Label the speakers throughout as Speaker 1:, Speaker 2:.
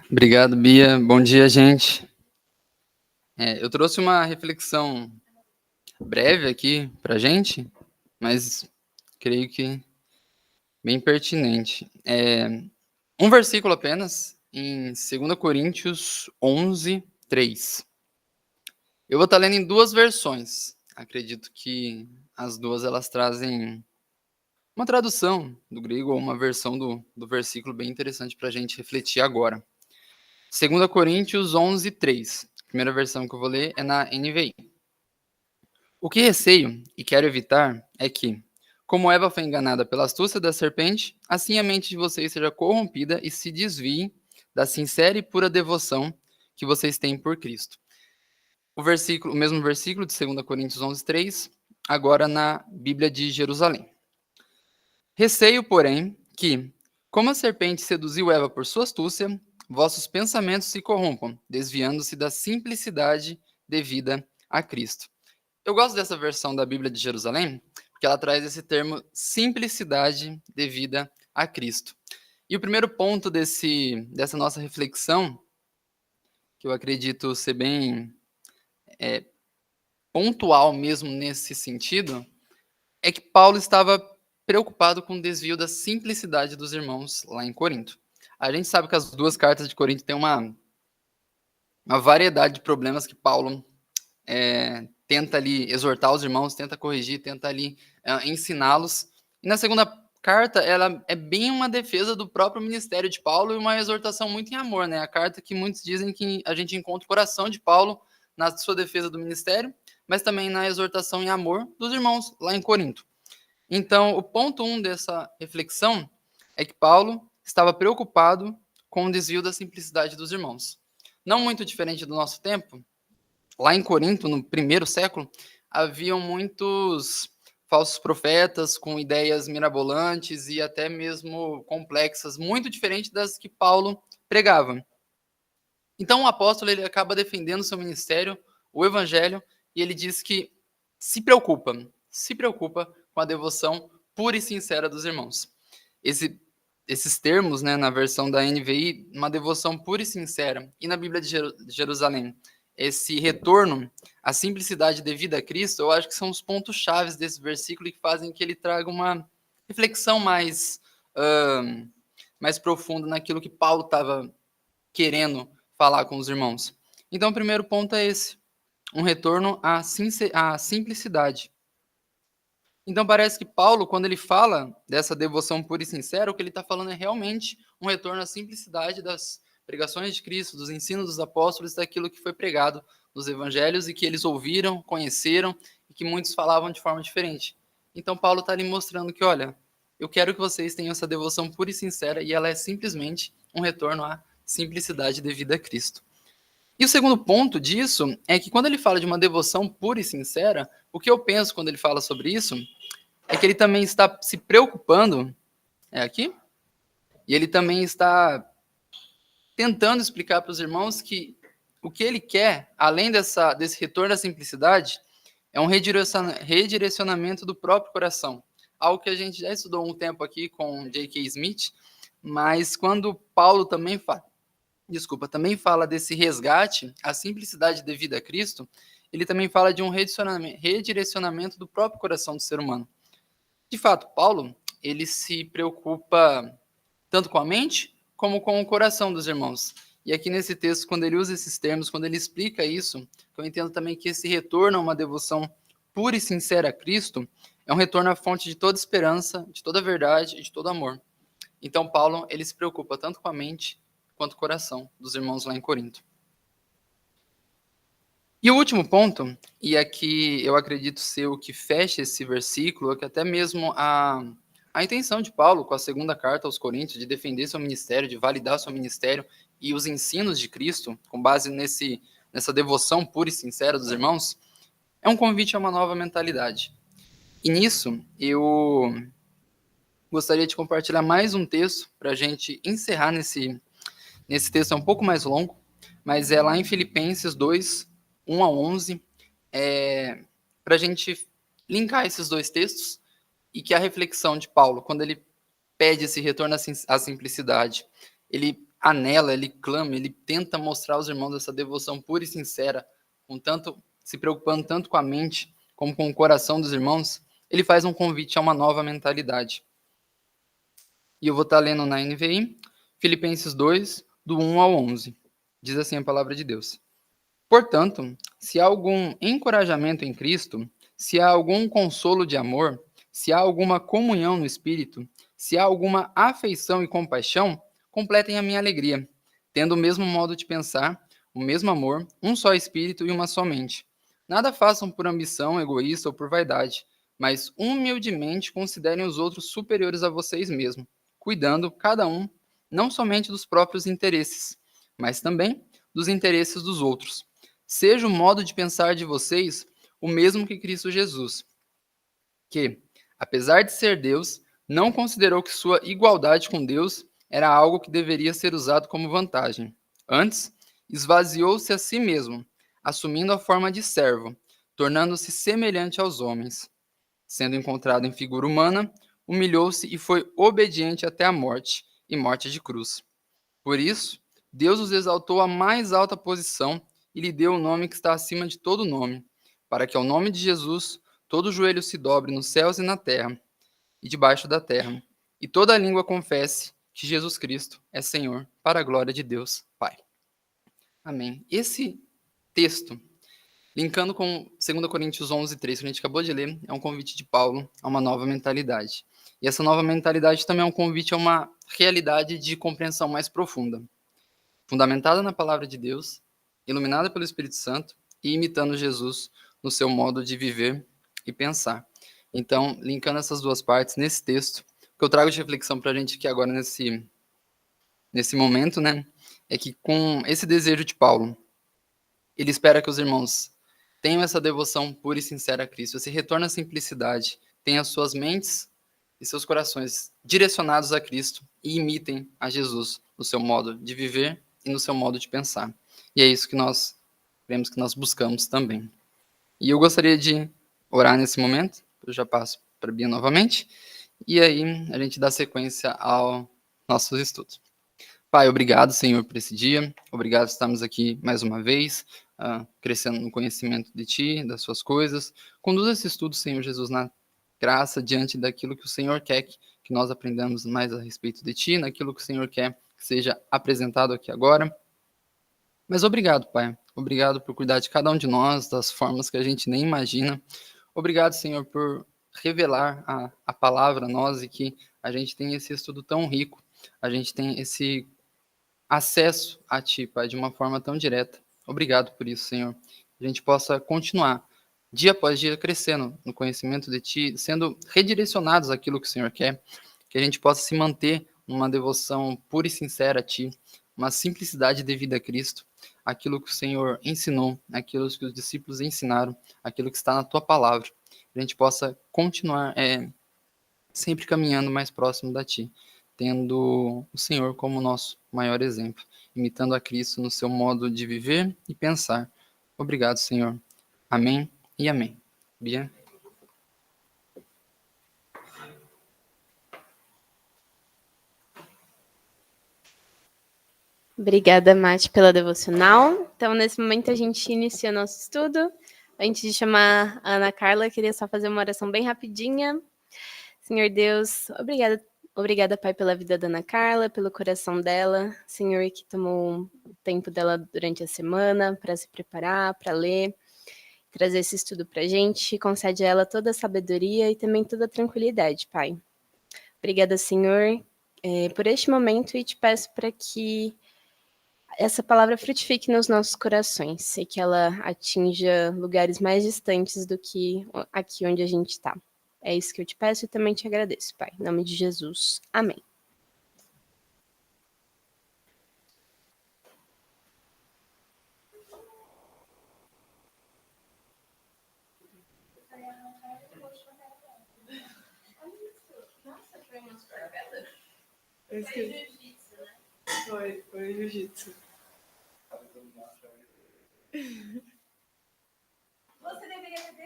Speaker 1: Obrigado, Bia. Bom dia, gente. Eu trouxe uma reflexão breve aqui para gente, mas creio que bem pertinente. Um versículo apenas, em 2 Coríntios 11, 3. Eu vou estar lendo em duas versões. Acredito que as duas elas trazem uma tradução do grego ou uma versão do versículo bem interessante para a gente refletir agora. 2 Coríntios 11, 3. A primeira versão que eu vou ler é na NVI. O que receio e quero evitar é que, como Eva foi enganada pela astúcia da serpente, assim a mente de vocês seja corrompida e se desvie da sincera e pura devoção que vocês têm por Cristo. O mesmo versículo de 2 Coríntios 11, 3, agora na Bíblia de Jerusalém. Receio, porém, que, como a serpente seduziu Eva por sua astúcia, vossos pensamentos se corrompam, desviando-se da simplicidade devida a Cristo. Eu gosto dessa versão da Bíblia de Jerusalém, porque ela traz esse termo simplicidade devida a Cristo. E o primeiro ponto dessa nossa reflexão, que eu acredito ser bem pontual mesmo nesse sentido, é que Paulo estava preocupado com o desvio da simplicidade dos irmãos lá em Corinto. A gente sabe que as duas cartas de Corinto têm uma variedade de problemas que Paulo tenta ali exortar os irmãos, tenta corrigir, tenta ali ensiná-los. E na segunda carta, ela é bem uma defesa do próprio ministério de Paulo e uma exortação muito em amor, né? A carta que muitos dizem que a gente encontra o coração de Paulo na sua defesa do ministério, mas também na exortação em amor dos irmãos lá em Corinto. Então, o ponto 1 dessa reflexão é que Paulo estava preocupado com o desvio da simplicidade dos irmãos. Não muito diferente do nosso tempo, lá em Corinto, no primeiro século, haviam muitos falsos profetas com ideias mirabolantes e até mesmo complexas, muito diferentes das que Paulo pregava. Então, o apóstolo ele acaba defendendo seu ministério, o evangelho, e ele diz que se preocupa com a devoção pura e sincera dos irmãos. Esses termos, né, na versão da NVI, uma devoção pura e sincera, e na Bíblia de Jerusalém, esse retorno à simplicidade devida a Cristo, eu acho que são os pontos chaves desse versículo e que fazem que ele traga uma reflexão mais profunda naquilo que Paulo estava querendo falar com os irmãos. Então, o primeiro ponto é esse, um retorno à simplicidade. Então, parece que Paulo, quando ele fala dessa devoção pura e sincera, o que ele está falando é realmente um retorno à simplicidade das pregações de Cristo, dos ensinos dos apóstolos, daquilo que foi pregado nos evangelhos e que eles ouviram, conheceram e que muitos falavam de forma diferente. Então, Paulo está ali mostrando que, olha, eu quero que vocês tenham essa devoção pura e sincera e ela é simplesmente um retorno à simplicidade devida a Cristo. E o segundo ponto disso é que quando ele fala de uma devoção pura e sincera, o que eu penso quando ele fala sobre isso é que ele também está se preocupando, aqui, e ele também está tentando explicar para os irmãos que o que ele quer, além desse retorno à simplicidade, é um redirecionamento do próprio coração. Algo que a gente já estudou um tempo aqui com J.K. Smith, mas quando Paulo também fala desse resgate, a simplicidade devida a Cristo, ele também fala de um redirecionamento do próprio coração do ser humano. De fato, Paulo, ele se preocupa tanto com a mente como com o coração dos irmãos. E aqui nesse texto, quando ele usa esses termos, quando ele explica isso, eu entendo também que esse retorno a uma devoção pura e sincera a Cristo é um retorno à fonte de toda esperança, de toda verdade e de todo amor. Então, Paulo, ele se preocupa tanto com a mente quanto o coração dos irmãos lá em Corinto. E o último ponto, e aqui eu acredito ser o que fecha esse versículo, é que até mesmo a intenção de Paulo com a segunda carta aos Coríntios de defender seu ministério, de validar seu ministério e os ensinos de Cristo, com base nessa devoção pura e sincera dos irmãos, é um convite a uma nova mentalidade. E nisso, eu gostaria de compartilhar mais um texto para a gente encerrar nesse texto, é um pouco mais longo, mas é lá em Filipenses 2, 1 a 11, para a gente linkar esses dois textos e que a reflexão de Paulo, quando ele pede esse retorno à simplicidade, ele anela, ele clama, ele tenta mostrar aos irmãos essa devoção pura e sincera, com tanto, se preocupando tanto com a mente como com o coração dos irmãos, ele faz um convite a uma nova mentalidade. E eu vou estar lendo na NVI, Filipenses 2, do 1 ao 11. Diz assim a palavra de Deus. Portanto, se há algum encorajamento em Cristo, se há algum consolo de amor, se há alguma comunhão no Espírito, se há alguma afeição e compaixão, completem a minha alegria, tendo o mesmo modo de pensar, o mesmo amor, um só Espírito e uma só mente. Nada façam por ambição egoísta ou por vaidade, mas humildemente considerem os outros superiores a vocês mesmos, cuidando, cada um, não somente dos próprios interesses, mas também dos interesses dos outros. Seja o modo de pensar de vocês o mesmo que Cristo Jesus, que, apesar de ser Deus, não considerou que sua igualdade com Deus era algo que deveria ser usado como vantagem. Antes, esvaziou-se a si mesmo, assumindo a forma de servo, tornando-se semelhante aos homens. Sendo encontrado em figura humana, humilhou-se e foi obediente até a morte, e morte de cruz. Por isso, Deus os exaltou à mais alta posição e lhe deu o nome que está acima de todo nome, para que ao nome de Jesus todo joelho se dobre nos céus e na terra e debaixo da terra, e toda língua confesse que Jesus Cristo é Senhor, para a glória de Deus Pai. Amém. Esse texto, linkando com 2 Coríntios 11, 3, que a gente acabou de ler, é um convite de Paulo a uma nova mentalidade. E essa nova mentalidade também é um convite a uma realidade de compreensão mais profunda, fundamentada na palavra de Deus, iluminada pelo Espírito Santo e imitando Jesus no seu modo de viver e pensar. Então, linkando essas duas partes nesse texto, o que eu trago de reflexão para a gente aqui agora nesse momento, né, é que com esse desejo de Paulo, ele espera que os irmãos tenham essa devoção pura e sincera a Cristo, esse retorno à simplicidade, tenham suas mentes e seus corações direcionados a Cristo e imitem a Jesus no seu modo de viver e no seu modo de pensar. E é isso que nós cremos que nós buscamos também. E eu gostaria de orar nesse momento, eu já passo para a Bia novamente, e aí a gente dá sequência aos nossos estudos. Pai, obrigado, Senhor, por esse dia. Obrigado por estarmos aqui mais uma vez, crescendo no conhecimento de Ti, das Suas coisas. Conduza esse estudo, Senhor Jesus, na graça, diante daquilo que o Senhor quer que nós aprendamos mais a respeito de Ti, naquilo que o Senhor quer que seja apresentado aqui agora. Mas obrigado, Pai. Obrigado por cuidar de cada um de nós, das formas que a gente nem imagina. Obrigado, Senhor, por revelar a palavra a nós e que a gente tem esse estudo tão rico, a gente tem esse acesso a Ti, Pai, de uma forma tão direta. Obrigado por isso, Senhor. Que a gente possa continuar, dia após dia, crescendo no conhecimento de Ti, sendo redirecionados àquilo que o Senhor quer, que a gente possa se manter numa devoção pura e sincera a Ti, uma simplicidade devida a Cristo, aquilo que o Senhor ensinou, aquilo que os discípulos ensinaram, aquilo que está na Tua palavra, que a gente possa continuar sempre caminhando mais próximo da Ti, tendo o Senhor como nosso maior exemplo, imitando a Cristo no seu modo de viver e pensar. Obrigado, Senhor. Amém e amém. Bia?
Speaker 2: Obrigada, Mati, pela devocional. Então, nesse momento, a gente inicia nosso estudo. Antes de chamar a Ana Carla, queria só fazer uma oração bem rapidinha. Senhor Deus, obrigada, Pai, pela vida da Ana Carla, pelo coração dela. Senhor, que tomou o tempo dela durante a semana para se preparar, para ler, trazer esse estudo para a gente. Concede a ela toda a sabedoria e também toda a tranquilidade, Pai. Obrigada, Senhor, por este momento e te peço para que essa palavra frutifique nos nossos corações e que ela atinja lugares mais distantes do que aqui onde a gente está. É isso que eu te peço e também te agradeço, Pai. Em nome de Jesus. Amém.
Speaker 3: Foi jiu-jitsu.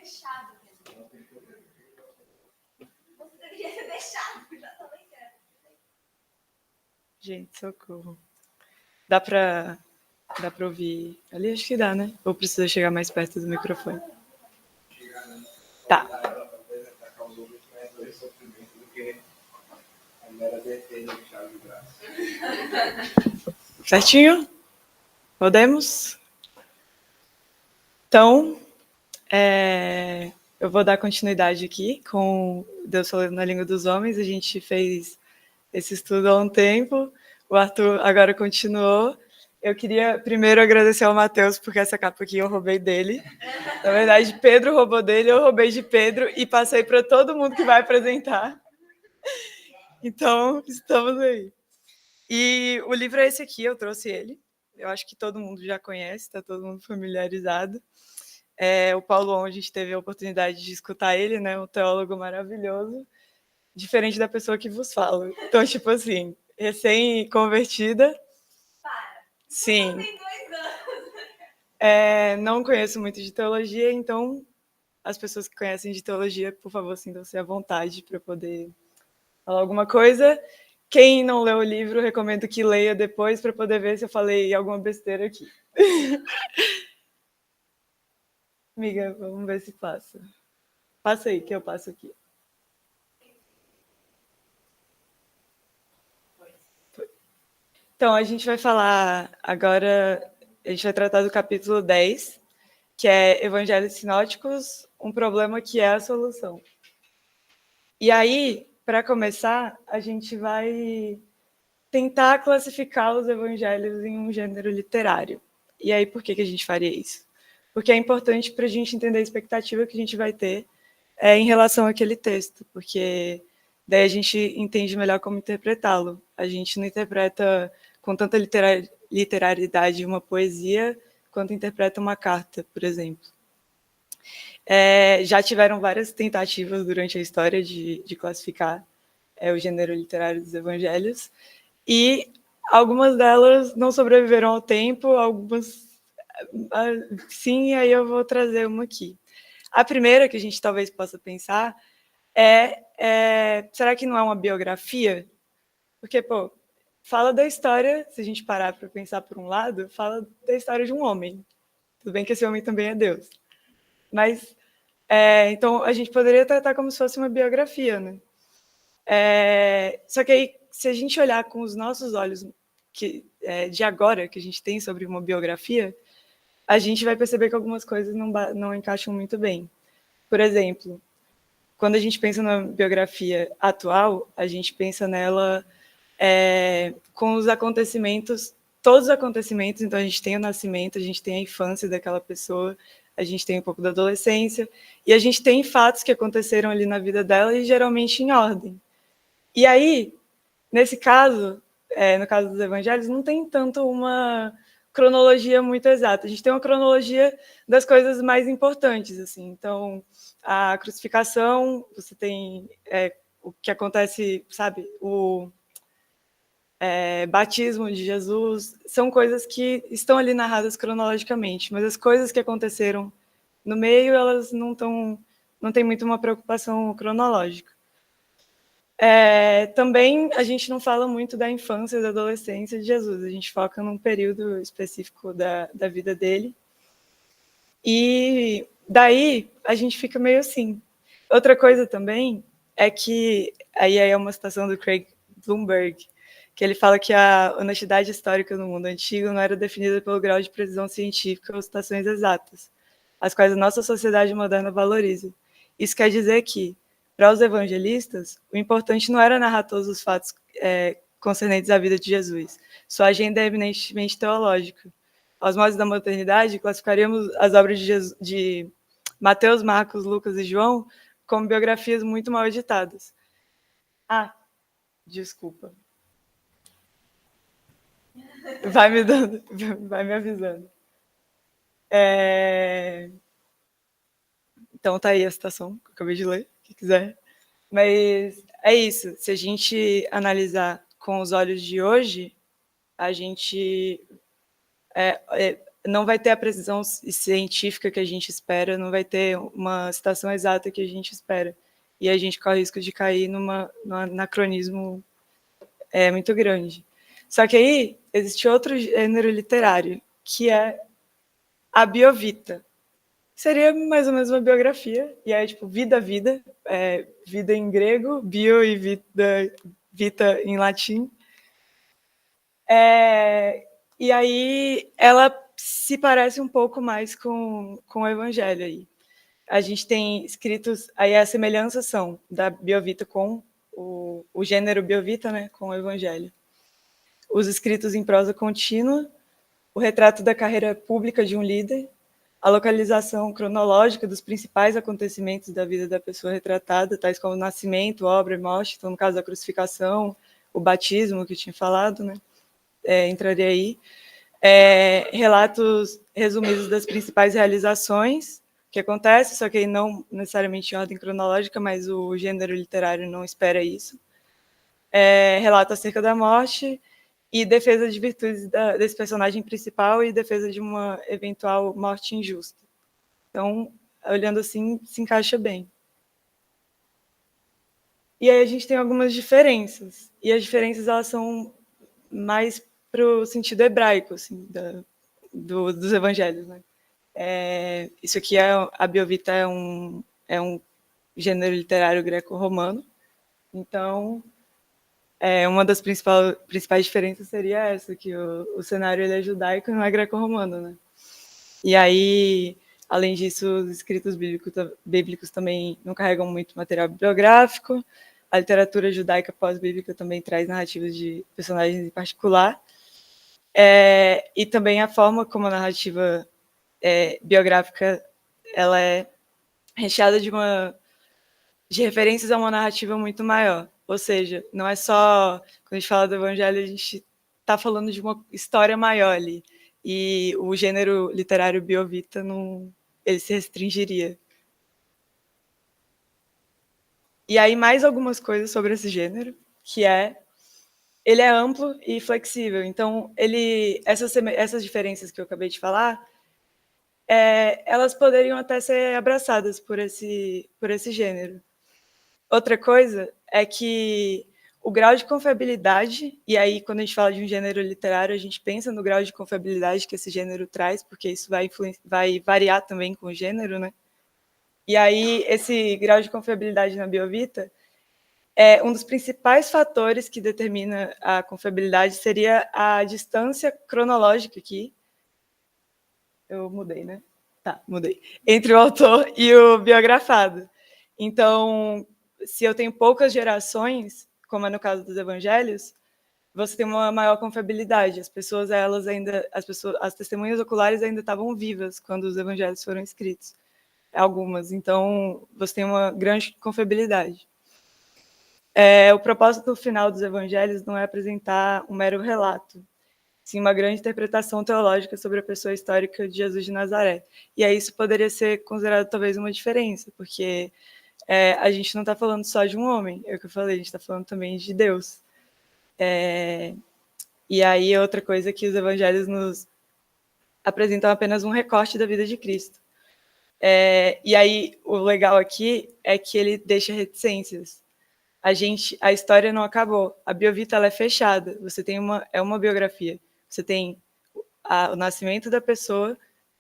Speaker 2: deixado. Você deveria ter deixado. Já falei que era.
Speaker 3: Gente, socorro. Dá pra ouvir ali? Acho que dá, né? Ou precisa chegar mais perto do microfone? Tá. Certinho? Podemos? Então, eu vou dar continuidade aqui com Deus falando na língua dos homens. A gente fez esse estudo há um tempo. O Arthur agora continuou. Eu queria primeiro agradecer ao Matheus, porque essa capa aqui eu roubei dele. Na verdade, Pedro roubou dele, eu roubei de Pedro e passei para todo mundo que vai apresentar. Então, estamos aí. E o livro é esse aqui, eu trouxe ele. Eu acho que todo mundo já conhece, está todo mundo familiarizado. O Paulo On, a gente teve a oportunidade de escutar ele, né? Um teólogo maravilhoso, diferente da pessoa que vos fala. Então, tipo assim, recém-convertida. Sim.
Speaker 2: Tem 2 anos.
Speaker 3: Não conheço muito de teologia, então as pessoas que conhecem de teologia, por favor, sintam-se à vontade para poder falar alguma coisa. Quem não leu o livro, recomendo que leia depois para poder ver se eu falei alguma besteira aqui. Amiga, vamos ver se passa. Passa aí, que eu passo aqui. Então, a gente vai falar agora, a gente vai tratar do capítulo 10, que é Evangelhos Sinóticos, um problema que é a solução. E aí, para começar, a gente vai tentar classificar os evangelhos em um gênero literário. E aí, por que a gente faria isso? Porque é importante para a gente entender a expectativa que a gente vai ter em relação àquele texto, porque daí a gente entende melhor como interpretá-lo. A gente não interpreta com tanta literalidade uma poesia quanto interpreta uma carta, por exemplo. Já tiveram várias tentativas durante a história de classificar o gênero literário dos evangelhos, e algumas delas não sobreviveram ao tempo, algumas sim, e aí eu vou trazer uma aqui. A primeira que a gente talvez possa pensar será que não é uma biografia? Porque, pô, fala da história, se a gente parar para pensar por um lado, fala da história de um homem. Tudo bem que esse homem também é Deus. Mas, então, a gente poderia tratar como se fosse uma biografia, né? Só que aí, se a gente olhar com os nossos olhos de agora, que a gente tem sobre uma biografia, a gente vai perceber que algumas coisas não encaixam muito bem. Por exemplo, quando a gente pensa na biografia atual, a gente pensa nela com os acontecimentos, todos os acontecimentos. Então, a gente tem o nascimento, a gente tem a infância daquela pessoa, a gente tem um pouco da adolescência, e a gente tem fatos que aconteceram ali na vida dela, e geralmente em ordem. E aí, nesse caso, no caso dos evangelhos, não tem tanto uma cronologia muito exata. A gente tem uma cronologia das coisas mais importantes, assim. Então, a crucificação, você tem o que acontece, sabe, o batismo de Jesus, são coisas que estão ali narradas cronologicamente, mas as coisas que aconteceram no meio, elas não tem muito uma preocupação cronológica. Também a gente não fala muito da infância e da adolescência de Jesus, a gente foca num período específico da vida dele. E daí a gente fica meio assim. Outra coisa também é que, aí é uma citação do Craig Bloomberg, que ele fala que a honestidade histórica no mundo antigo não era definida pelo grau de precisão científica ou citações exatas, as quais a nossa sociedade moderna valoriza. Isso quer dizer que, para os evangelistas, o importante não era narrar todos os fatos concernentes à vida de Jesus. Sua agenda é eminentemente teológica. Aos modos da modernidade, classificaríamos as obras de Mateus, Marcos, Lucas e João como biografias muito mal editadas. Desculpa. Vai me avisando. Então tá aí a citação que eu acabei de ler, quem quiser. Mas é isso, se a gente analisar com os olhos de hoje, a gente não vai ter a precisão científica que a gente espera, não vai ter uma citação exata que a gente espera. E a gente corre o risco de cair num anacronismo muito grande. Só que aí existe outro gênero literário, que é a biovita. Seria mais ou menos uma biografia, e é tipo vida, vida em grego, bio e vita em latim. E aí ela se parece um pouco mais com o evangelho aí. A gente tem escritos, aí as semelhanças são da biovita com o gênero biovita, né, com o evangelho. Os escritos em prosa contínua, o retrato da carreira pública de um líder, a localização cronológica dos principais acontecimentos da vida da pessoa retratada, tais como o nascimento, obra e morte, então no caso da crucificação, o batismo que eu tinha falado, né, entraria aí. Relatos resumidos das principais realizações que acontecem, só que não necessariamente em ordem cronológica, mas o gênero literário não espera isso. Relato acerca da morte e defesa de virtudes desse personagem principal e defesa de uma eventual morte injusta. Então, olhando assim, se encaixa bem. E aí a gente tem algumas diferenças, e as diferenças elas são mais para o sentido hebraico, assim, dos evangelhos, né? Isso aqui a biovita é um gênero literário greco-romano, então uma das principais diferenças seria essa, que o cenário ele é judaico e não é greco-romano, né? E aí, além disso, os escritos bíblicos também não carregam muito material bibliográfico, a literatura judaica pós-bíblica também traz narrativas de personagens em particular, e também a forma como a narrativa biográfica ela é recheada de referências a uma narrativa muito maior. Ou seja, não é só, quando a gente fala do evangelho, a gente está falando de uma história maior ali. E o gênero literário biovita, ele se restringiria. E aí, mais algumas coisas sobre esse gênero, que ele é amplo e flexível. Então, essas diferenças que eu acabei de falar, elas poderiam até ser abraçadas por esse gênero. Outra coisa é que o grau de confiabilidade, e aí quando a gente fala de um gênero literário, a gente pensa no grau de confiabilidade que esse gênero traz, porque isso vai variar também com o gênero, né? E aí esse grau de confiabilidade na biovita, um dos principais fatores que determina a confiabilidade seria a distância cronológica aqui. Eu mudei, né? Tá, mudei. Entre o autor e o biografado. Então, se eu tenho poucas gerações, como é no caso dos evangelhos, você tem uma maior confiabilidade. As testemunhas oculares ainda estavam vivas quando os evangelhos foram escritos. Algumas. Então, você tem uma grande confiabilidade. O propósito final dos evangelhos não é apresentar um mero relato, sim uma grande interpretação teológica sobre a pessoa histórica de Jesus de Nazaré. E aí isso poderia ser considerado talvez uma diferença, porque a gente não está falando só de um homem, é o que eu falei, a gente está falando também de Deus. E aí outra coisa é que os evangelhos nos apresentam apenas um recorte da vida de Cristo. E aí o legal aqui é que ele deixa reticências. A história não acabou, a biovita ela é fechada, você tem uma biografia, você tem o nascimento da pessoa,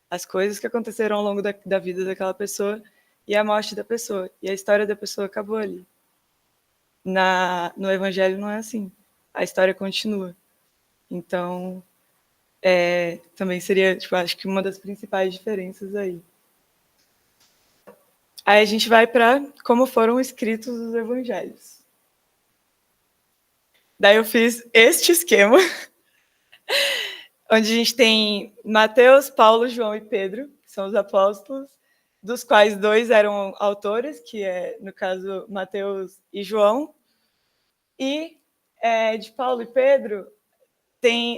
Speaker 3: as coisas que aconteceram ao longo da vida daquela pessoa e a morte da pessoa. E a história da pessoa acabou ali. No Evangelho não é assim. A história continua. Então, também seria, acho que uma das principais diferenças aí. Aí a gente vai para como foram escritos os Evangelhos. Daí eu fiz este esquema, onde a gente tem Mateus, Paulo, João e Pedro, que são os apóstolos, dos quais 2 eram autores, que no caso, Mateus e João. E de Paulo e Pedro,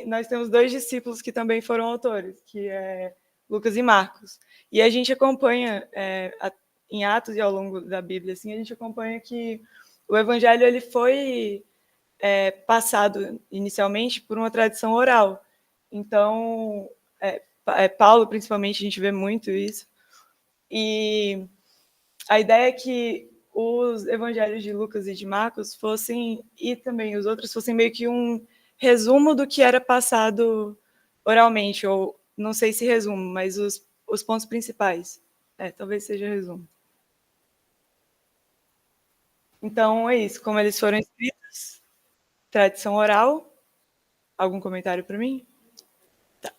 Speaker 3: nós temos 2 discípulos que também foram autores, que é Lucas e Marcos. E a gente acompanha, em Atos e ao longo da Bíblia, assim, a gente acompanha que o Evangelho ele foi passado inicialmente por uma tradição oral. Então, Paulo, principalmente, a gente vê muito isso. E a ideia é que os evangelhos de Lucas e de Marcos fossem, e também os outros, fossem meio que um resumo do que era passado oralmente, ou não sei se resumo, mas os pontos principais. Talvez seja resumo. Então, é isso. Como eles foram escritos, tradição oral. Algum comentário para mim? Tá.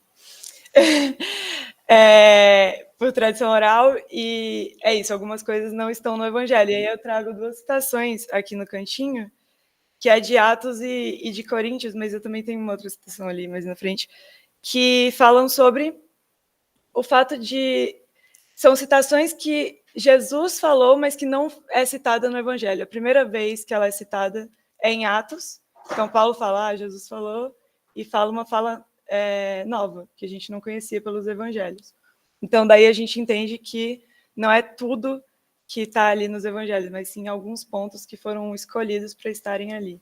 Speaker 3: Por tradição oral, e é isso, algumas coisas não estão no Evangelho. E aí eu trago 2 citações aqui no cantinho, que é de Atos e de Coríntios, mas eu também tenho uma outra citação ali mais na frente, que falam sobre o fato de... São citações que Jesus falou, mas que não é citada no Evangelho. A primeira vez que ela é citada é em Atos. Então, Paulo fala, Jesus falou, e fala uma fala nova, que a gente não conhecia pelos Evangelhos. Então, daí a gente entende que não é tudo que está ali nos Evangelhos, mas sim alguns pontos que foram escolhidos para estarem ali.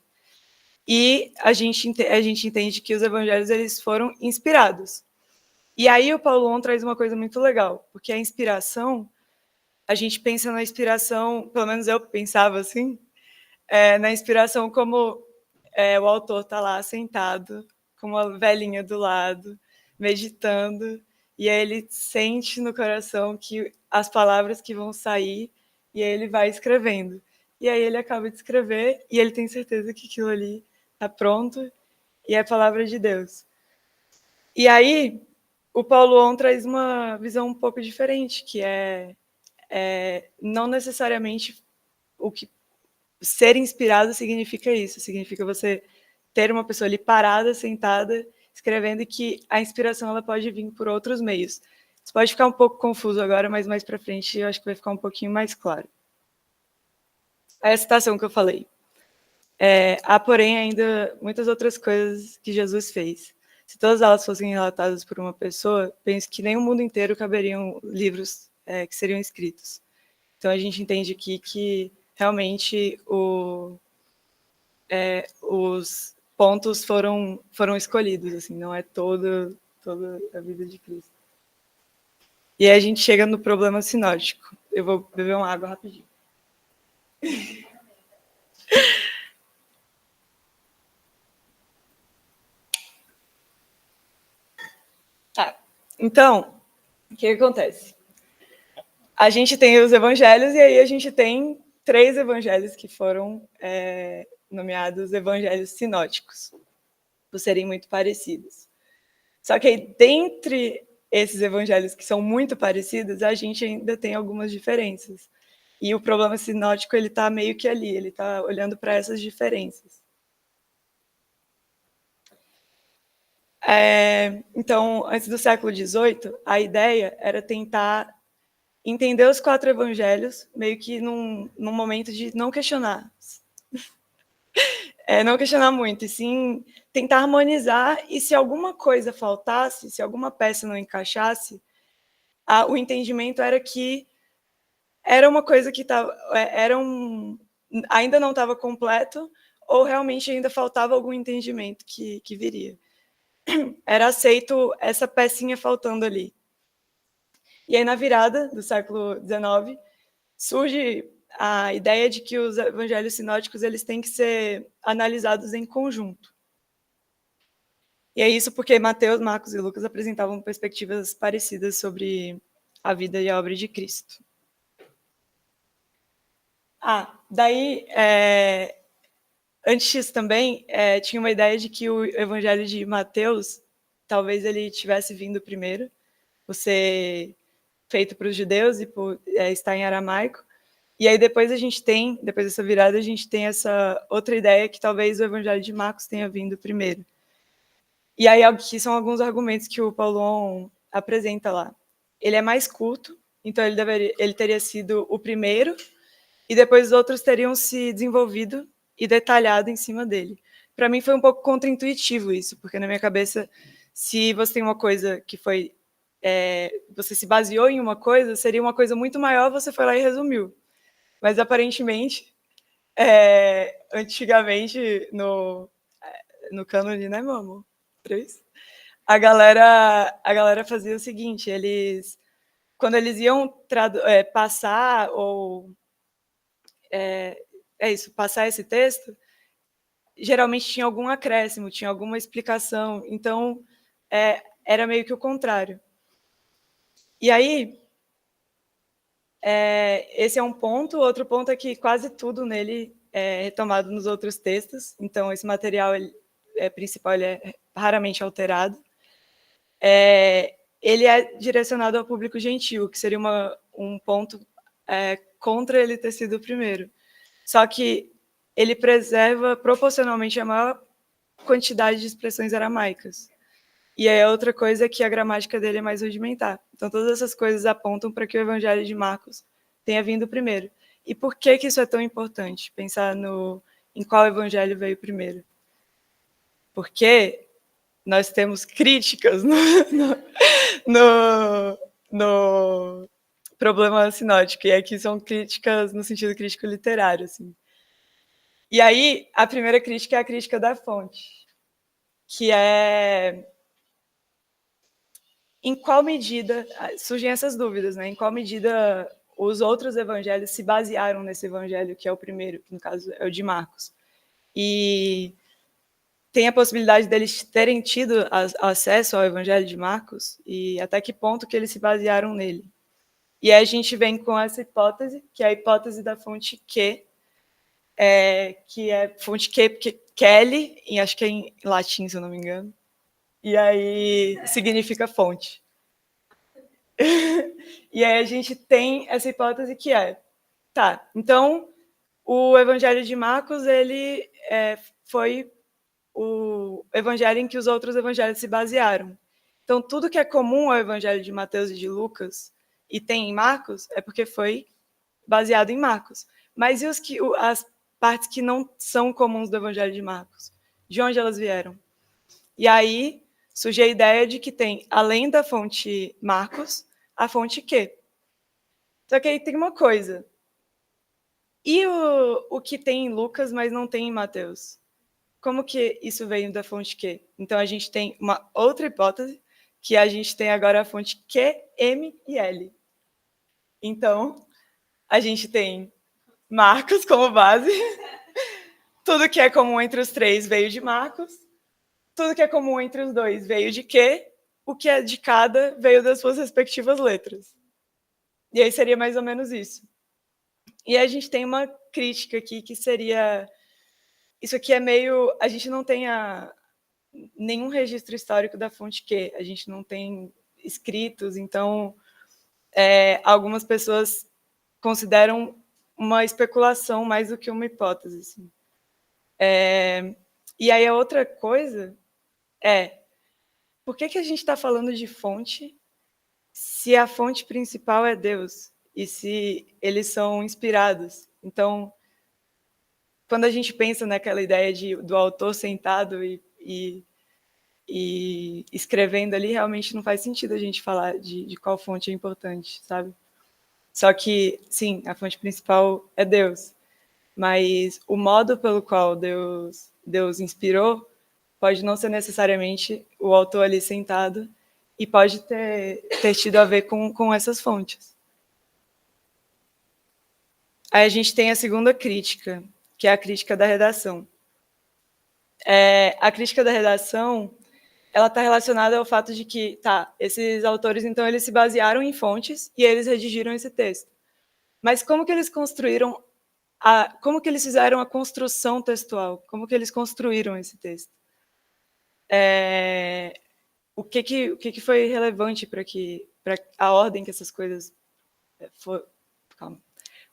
Speaker 3: E a gente entende que os Evangelhos eles foram inspirados. E aí o Paulo On traz uma coisa muito legal, porque a inspiração, a gente pensa na inspiração, pelo menos eu pensava assim, na inspiração como o autor está lá sentado, com uma velhinha do lado, meditando, e aí ele sente no coração que as palavras que vão sair, e aí ele vai escrevendo. E aí ele acaba de escrever, e ele tem certeza que aquilo ali está pronto, e é a palavra de Deus. E aí, o Paulo On traz uma visão um pouco diferente, que não necessariamente o que ser inspirado significa isso, significa você ter uma pessoa ali parada, sentada, escrevendo, e que a inspiração ela pode vir por outros meios. Isso pode ficar um pouco confuso agora, mas mais para frente eu acho que vai ficar um pouquinho mais claro. É a citação que eu falei. Há, porém, ainda muitas outras coisas que Jesus fez. Se todas elas fossem relatadas por uma pessoa, penso que nem o mundo inteiro caberiam livros que seriam escritos. Então, a gente entende aqui que realmente os pontos foram escolhidos, assim, não é toda a vida de Cristo. E aí a gente chega no problema sinótico. Eu vou beber uma água rapidinho. Então, o que acontece? A gente tem os evangelhos, e aí a gente tem 3 evangelhos que foram nomeados evangelhos sinóticos, por serem muito parecidos. Só que aí, dentre esses evangelhos que são muito parecidos, a gente ainda tem algumas diferenças. E o problema sinótico ele está meio que ali, ele está olhando para essas diferenças. Então, antes do século XVIII, a ideia era tentar entender os 4 evangelhos, meio que num momento de não questionar. Não questionar muito, e sim tentar harmonizar, e se alguma coisa faltasse, se alguma peça não encaixasse, o entendimento era que era uma coisa que ainda não estava completo, ou realmente ainda faltava algum entendimento que viria. Era aceito essa pecinha faltando ali. E aí, na virada do século XIX, surge a ideia de que os evangelhos sinóticos eles têm que ser analisados em conjunto. E é isso porque Mateus, Marcos e Lucas apresentavam perspectivas parecidas sobre a vida e a obra de Cristo. Daí, antes disso também, tinha uma ideia de que o evangelho de Mateus, talvez ele tivesse vindo primeiro, por ser feito para os judeus e por estar em aramaico. E aí depois dessa virada, a gente tem essa outra ideia que talvez o evangelho de Marcos tenha vindo primeiro. E aí aqui são alguns argumentos que o Paulon apresenta lá. Ele é mais curto, então ele teria sido o primeiro, e depois os outros teriam se desenvolvido e detalhado em cima dele. Para mim foi um pouco contraintuitivo isso, porque na minha cabeça, se você tem uma coisa que foi... você se baseou em uma coisa, seria uma coisa muito maior, você foi lá e resumiu. Mas aparentemente, antigamente, no cânone, né, meu amor? 3? a galera fazia o seguinte, quando eles iam passar ou passar esse texto, geralmente tinha algum acréscimo, tinha alguma explicação, então era meio que o contrário. E aí, esse é um ponto. Outro ponto é que quase tudo nele é retomado nos outros textos, então esse material principal ele é raramente alterado. Ele é direcionado ao público gentil, que seria um ponto contra ele ter sido o primeiro. Só que ele preserva proporcionalmente a maior quantidade de expressões aramaicas. E aí a outra coisa é que a gramática dele é mais rudimentar. Então todas essas coisas apontam para que o Evangelho de Marcos tenha vindo primeiro. E por que isso é tão importante? Pensar em qual evangelho veio primeiro. Porque nós temos críticas no problema sinótico, e aqui são críticas no sentido crítico literário. Assim. E aí, a primeira crítica é a crítica da fonte, que é em qual medida, surgem essas dúvidas, né? Em qual medida os outros evangelhos se basearam nesse evangelho, que é o primeiro, que no caso é o de Marcos. E tem a possibilidade deles terem tido acesso ao evangelho de Marcos e até que ponto que eles se basearam nele. E aí a gente vem com essa hipótese, que é a hipótese da fonte Q, que é fonte Q, porque Kelly, acho que é em latim, se eu não me engano, e aí significa fonte. E aí a gente tem essa hipótese que então o evangelho de Marcos, ele foi o evangelho em que os outros evangelhos se basearam. Então, tudo que é comum ao evangelho de Mateus e de Lucas e tem em Marcos é porque foi baseado em Marcos. Mas e as partes que não são comuns do evangelho de Marcos? De onde elas vieram? E aí surge a ideia de que tem, além da fonte Marcos, a fonte Q. Só que aí tem uma coisa. E o que tem em Lucas, mas não tem em Mateus? Como que isso veio da fonte Q? Então, a gente tem uma outra hipótese, que a gente tem agora a fonte Q, M e L. Então, a gente tem Marcos como base, tudo que é comum entre os três veio de Marcos, tudo que é comum entre os dois veio de Q, o que é de cada veio das suas respectivas letras. E aí seria mais ou menos isso. E a gente tem uma crítica aqui que seria... Isso aqui é meio... A gente não tem nenhum registro histórico da fonte Q, a gente não tem escritos, então algumas pessoas consideram uma especulação mais do que uma hipótese. Assim. E aí a outra coisa por que a gente está falando de fonte se a fonte principal é Deus e se eles são inspirados? Então, quando a gente pensa naquela ideia do autor sentado e escrevendo ali, realmente não faz sentido a gente falar de qual fonte é importante, sabe? Só que, sim, a fonte principal é Deus, mas o modo pelo qual Deus inspirou pode não ser necessariamente o autor ali sentado e pode ter tido a ver com essas fontes. Aí a gente tem a segunda crítica, que é a crítica da redação. A crítica da redação ela está relacionada ao fato de que, esses autores, então, eles se basearam em fontes e eles redigiram esse texto. Mas como que eles construíram, como que eles fizeram a construção textual? Como que eles construíram esse texto? O que foi relevante para a ordem que essas coisas...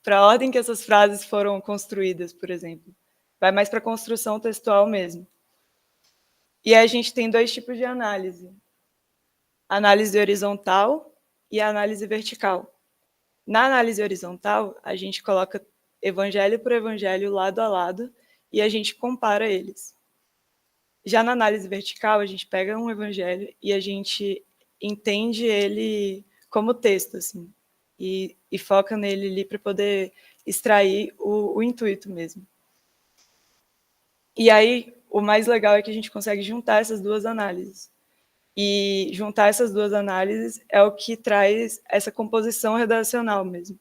Speaker 3: Para a ordem que essas frases foram construídas, por exemplo. Vai mais para a construção textual mesmo. E aí a gente tem dois tipos de análise. A análise horizontal e a análise vertical. Na análise horizontal, a gente coloca evangelho por evangelho, lado a lado, e a gente compara eles. Já na análise vertical, a gente pega um evangelho e a gente entende ele como texto, assim, e foca nele ali para poder extrair o intuito mesmo. E aí, o mais legal é que a gente consegue juntar essas duas análises. E juntar essas duas análises é o que traz essa composição redacional mesmo.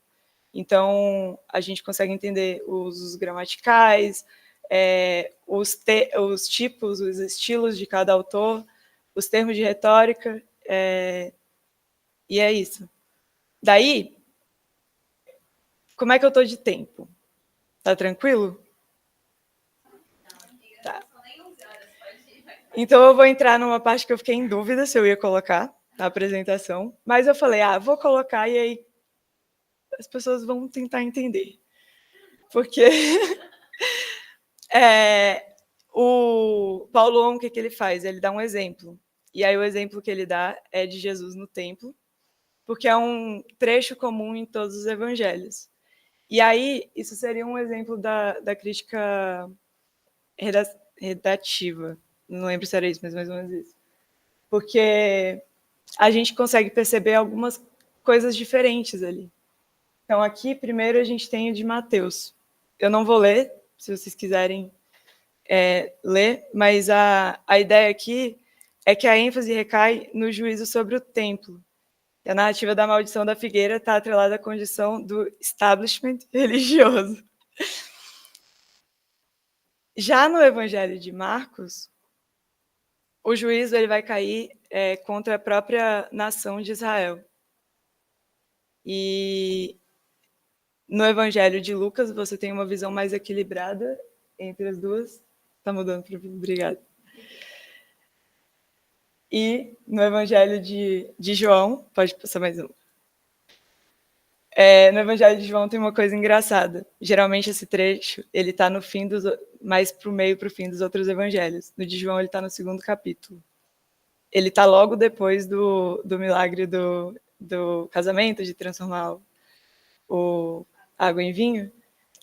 Speaker 3: Então, a gente consegue entender os usos gramaticais, os tipos, os estilos de cada autor, os termos de retórica, e é isso. Daí, como é que eu estou de tempo? Tá tranquilo? Tá. Então, eu vou entrar numa parte que eu fiquei em dúvida se eu ia colocar na apresentação, mas eu falei, vou colocar e aí as pessoas vão tentar entender. Porque o Paulo, o que ele faz? Ele dá um exemplo. E aí o exemplo que ele dá é de Jesus no templo, porque é um trecho comum em todos os evangelhos. E aí, isso seria um exemplo da crítica redativa. Não lembro se era isso, mas mais ou menos isso. Porque a gente consegue perceber algumas coisas diferentes ali. Então, aqui, primeiro, a gente tem o de Mateus. Eu não vou ler, se vocês quiserem ler, mas a ideia aqui é que a ênfase recai no juízo sobre o templo. E a narrativa da maldição da figueira está atrelada à condição do establishment religioso. Já no Evangelho de Marcos, o juízo ele vai cair contra a própria nação de Israel. E no Evangelho de Lucas, você tem uma visão mais equilibrada entre as duas. Está mudando para mim, obrigada. E no Evangelho de João, pode passar mais um. No Evangelho de João tem uma coisa engraçada. Geralmente esse trecho ele está no fim mais para o meio, para o fim dos outros Evangelhos. No de João ele está no 2º capítulo. Ele está logo depois do milagre do casamento, de transformar o água em vinho.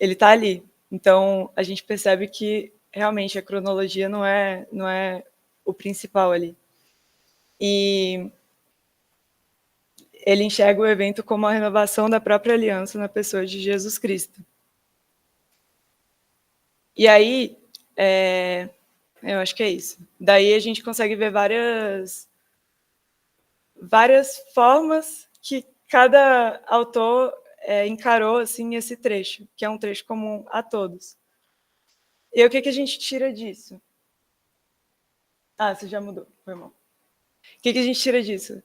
Speaker 3: Ele está ali. Então a gente percebe que realmente a cronologia não é o principal ali. E ele enxerga o evento como a renovação da própria aliança na pessoa de Jesus Cristo. E aí, eu acho que é isso. Daí a gente consegue ver várias formas que cada autor encarou assim, esse trecho, que é um trecho comum a todos. E aí, o que a gente tira disso? Você já mudou, foi mal. O que a gente tira disso?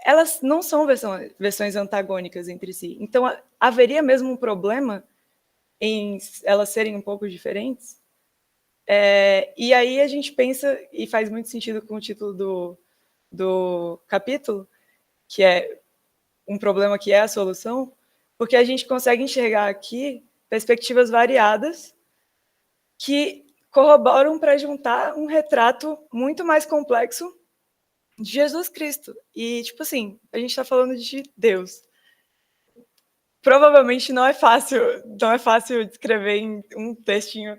Speaker 3: Elas não são versões antagônicas entre si. Então, haveria mesmo um problema em elas serem um pouco diferentes? E aí a gente pensa, e faz muito sentido com o título do capítulo, que é um problema que é a solução, porque a gente consegue enxergar aqui perspectivas variadas que corroboram para juntar um retrato muito mais complexo de Jesus Cristo. E, tipo assim, a gente está falando de Deus. Provavelmente não é fácil descrever em um textinho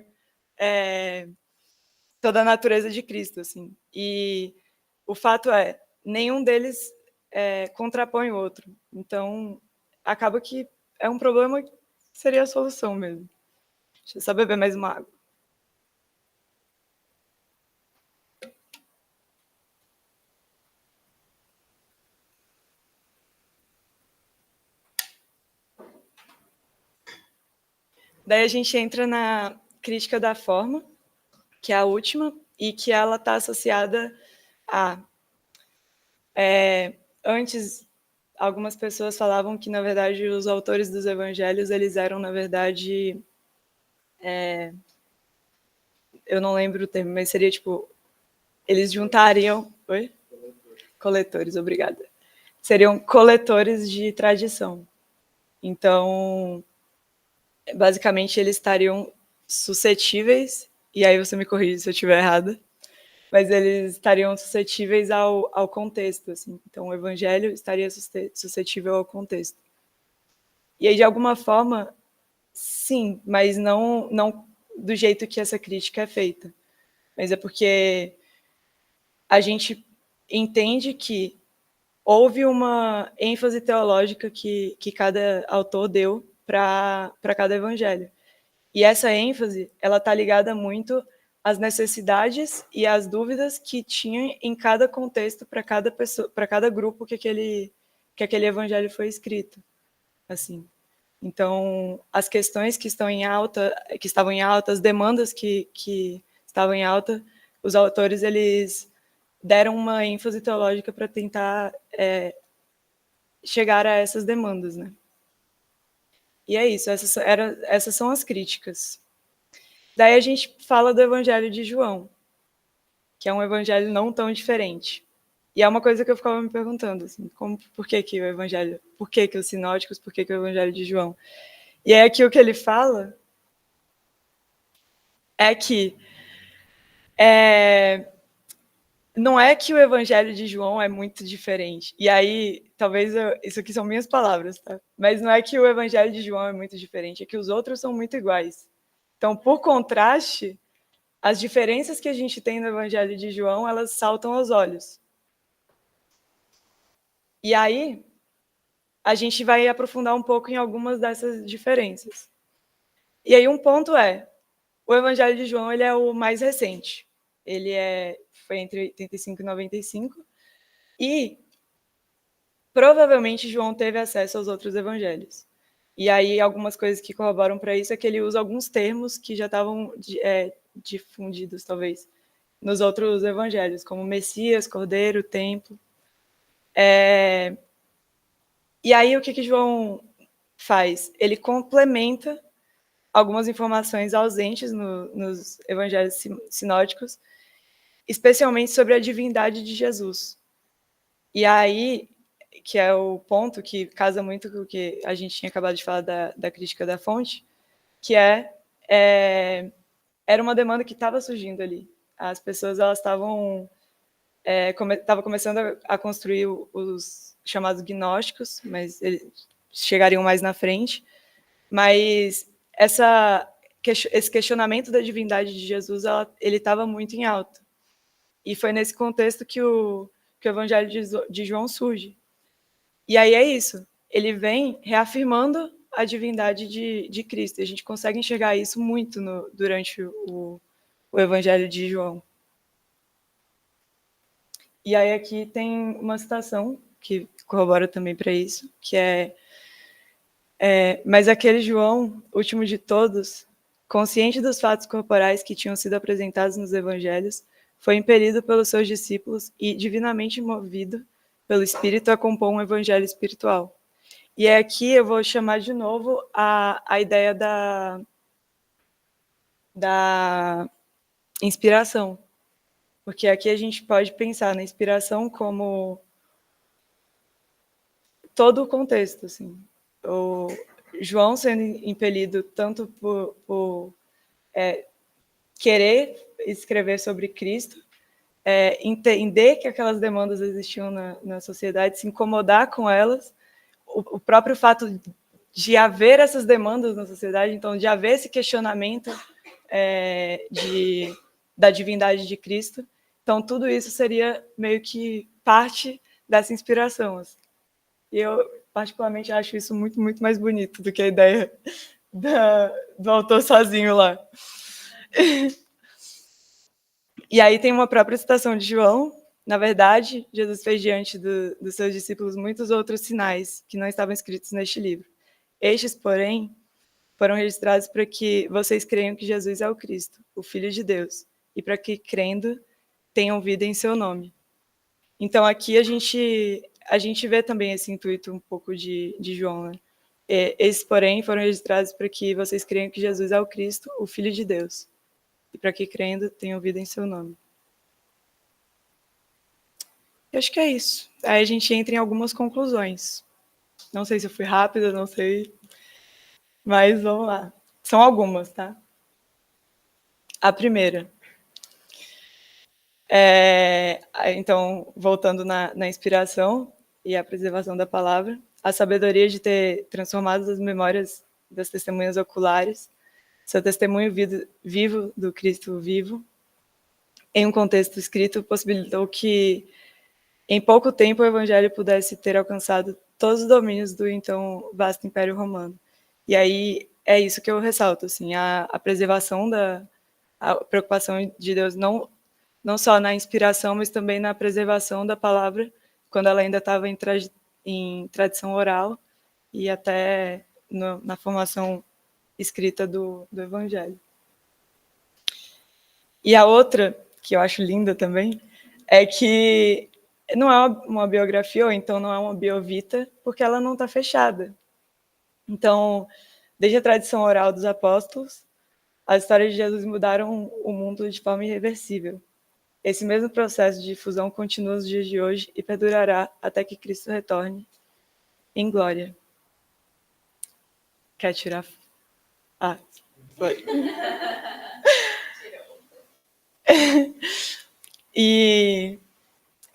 Speaker 3: toda a natureza de Cristo, assim. E o fato é, nenhum deles contrapõe o outro. Então, acaba que é um problema que seria a solução mesmo. Deixa eu só beber mais uma água. Daí a gente entra na crítica da forma, que é a última, e que ela está associada a... antes, algumas pessoas falavam que, na verdade, os autores dos evangelhos, eles eram, na verdade... eu não lembro o termo, mas seria, tipo... Eles juntariam... Oi? Coletores, obrigada. Seriam coletores de tradição. Então... basicamente, eles estariam suscetíveis, e aí você me corrige se eu estiver errada, mas eles estariam suscetíveis ao contexto. Assim. Então, o evangelho estaria suscetível ao contexto. E aí, de alguma forma, sim, mas não do jeito que essa crítica é feita. Mas é porque a gente entende que houve uma ênfase teológica que cada autor deu para cada evangelho. E essa ênfase ela está ligada muito as necessidades e as dúvidas que tinha em cada contexto para cada pessoa, para cada grupo que aquele evangelho foi escrito, assim. Então, as questões que estavam em alta, as demandas que estavam em alta, os autores eles deram uma ênfase teológica para tentar chegar a essas demandas, né? E é isso, essas são as críticas. Daí a gente fala do Evangelho de João, que é um evangelho não tão diferente. E é uma coisa que eu ficava me perguntando, assim, por que o evangelho, por que os sinóticos, por que o Evangelho de João? E aí aqui o que ele fala é que não é que o Evangelho de João é muito diferente. E aí, talvez, isso aqui são minhas palavras, tá? Mas não é que o Evangelho de João é muito diferente, é que os outros são muito iguais. Então, por contraste, as diferenças que a gente tem no Evangelho de João, elas saltam aos olhos. E aí, a gente vai aprofundar um pouco em algumas dessas diferenças. E aí, um ponto o Evangelho de João ele é o mais recente. Ele foi entre 85 e 95. E provavelmente João teve acesso aos outros evangelhos. E aí, algumas coisas que corroboram para isso é que ele usa alguns termos que já estavam difundidos, talvez, nos outros evangelhos, como Messias, Cordeiro, Templo. E aí, o que João faz? Ele complementa algumas informações ausentes nos evangelhos sinóticos, especialmente sobre a divindade de Jesus. E aí, que é o ponto que casa muito com o que a gente tinha acabado de falar da crítica da fonte, que era uma demanda que estava surgindo ali. As pessoas elas estavam começando a construir os chamados gnósticos, mas eles chegariam mais na frente. Mas esse questionamento da divindade de Jesus ele estava muito em alta. E foi nesse contexto que o Evangelho de João surge. E aí é isso. Ele vem reafirmando a divindade de Cristo. E a gente consegue enxergar isso muito durante o Evangelho de João. E aí aqui tem uma citação que corrobora também para isso, que mas aquele João, último de todos, consciente dos fatos corporais que tinham sido apresentados nos evangelhos, foi impelido pelos seus discípulos e divinamente movido pelo Espírito a compor um evangelho espiritual. E aqui eu vou chamar de novo a ideia da inspiração. Porque aqui a gente pode pensar na inspiração como todo o contexto. Assim. O João sendo impelido tanto por querer escrever sobre Cristo, entender que aquelas demandas existiam na sociedade, se incomodar com elas, o próprio fato de haver essas demandas na sociedade, então de haver esse questionamento da divindade de Cristo, então tudo isso seria meio que parte dessa inspiração. Assim. E eu particularmente acho isso muito, muito mais bonito do que a ideia do autor sozinho lá. E aí tem uma própria citação de João. Na verdade, Jesus fez diante dos seus discípulos muitos outros sinais que não estavam escritos neste livro. Estes, porém, foram registrados para que vocês creiam que Jesus é o Cristo, o Filho de Deus, e para que, crendo, tenham vida em seu nome. Então, aqui a gente vê também esse intuito um pouco de João. Né? Esses, porém, foram registrados para que vocês creiam que Jesus é o Cristo, o Filho de Deus, e para que, crendo, tenham vida em seu nome. Eu acho que é isso. Aí a gente entra em algumas conclusões. Não sei se eu fui rápida, não sei. Mas vamos lá. São algumas, tá? A primeira. Então, voltando na inspiração e a preservação da palavra, a sabedoria de ter transformado as memórias das testemunhas oculares, seu testemunho vivo do Cristo vivo, em um contexto escrito, possibilitou que, em pouco tempo, o Evangelho pudesse ter alcançado todos os domínios do então vasto Império Romano. E aí é isso que eu ressalto, assim, a preservação a preocupação de Deus não só na inspiração, mas também na preservação da palavra, quando ela ainda estava em tradição oral e até na formação escrita do Evangelho. E a outra, que eu acho linda também, é que não é uma biografia, ou então não é uma biovita, porque ela não está fechada. Então, desde a tradição oral dos apóstolos, as histórias de Jesus mudaram o mundo de forma irreversível. Esse mesmo processo de difusão continua nos dias de hoje e perdurará até que Cristo retorne em glória. Quer tirar? Ah, foi. E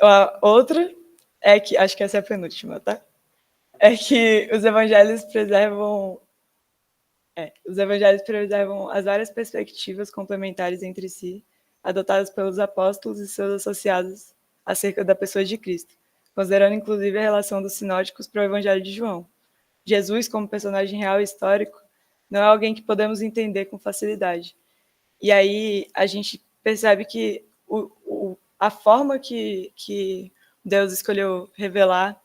Speaker 3: a outra é que, acho que essa é a penúltima, tá? É que os evangelhos preservam as várias perspectivas complementares entre si, adotadas pelos apóstolos e seus associados acerca da pessoa de Cristo, considerando inclusive a relação dos sinóticos para o Evangelho de João. Jesus, como personagem real e histórico, não é alguém que podemos entender com facilidade. E aí a gente percebe que a forma que Deus escolheu revelar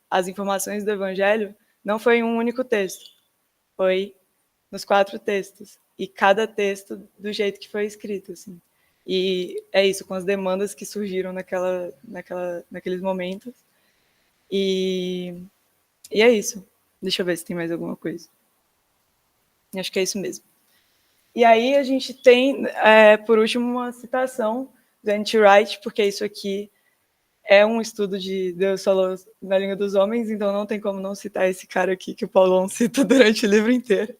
Speaker 3: as informações do Evangelho não foi em um único texto, foi nos 4 textos, e cada texto do jeito que foi escrito, assim. E é isso, com as demandas que surgiram naqueles momentos. E é isso. Deixa eu ver se tem mais alguma coisa. Acho que é isso mesmo. E aí a gente tem, por último, uma citação do N.T. Wright, porque isso aqui é um estudo de Deus falou na língua dos homens, então não tem como não citar esse cara aqui que o Paulão cita durante o livro inteiro.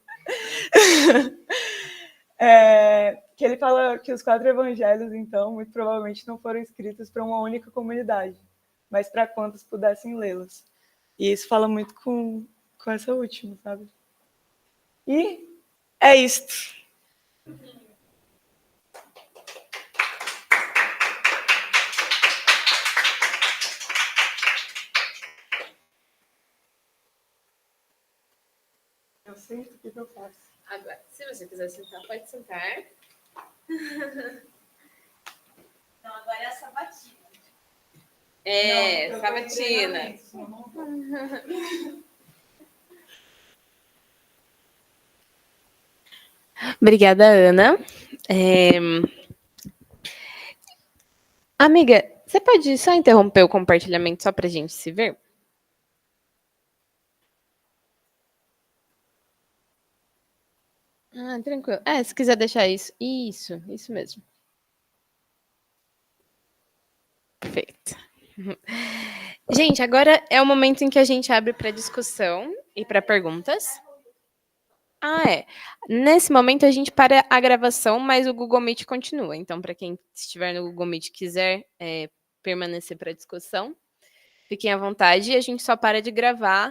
Speaker 3: Que ele fala que os 4 evangelhos, então, muito provavelmente não foram escritos para uma única comunidade, mas para quantos pudessem lê-los. E isso fala muito com essa última, sabe? E é isto. Eu sinto o que eu faço.
Speaker 2: Agora, se você quiser sentar, pode sentar.
Speaker 4: Então, agora é a sabatina.
Speaker 2: É, sabatina. Obrigada, Ana. Amiga, você pode só interromper o compartilhamento só para a gente se ver? Ah, tranquilo. Se quiser deixar isso. Isso mesmo. Perfeito. Gente, agora é o momento em que a gente abre para discussão e para perguntas. Nesse momento a gente para a gravação, mas o Google Meet continua. Então, para quem estiver no Google Meet e quiser permanecer para a discussão, fiquem à vontade. A gente só para de gravar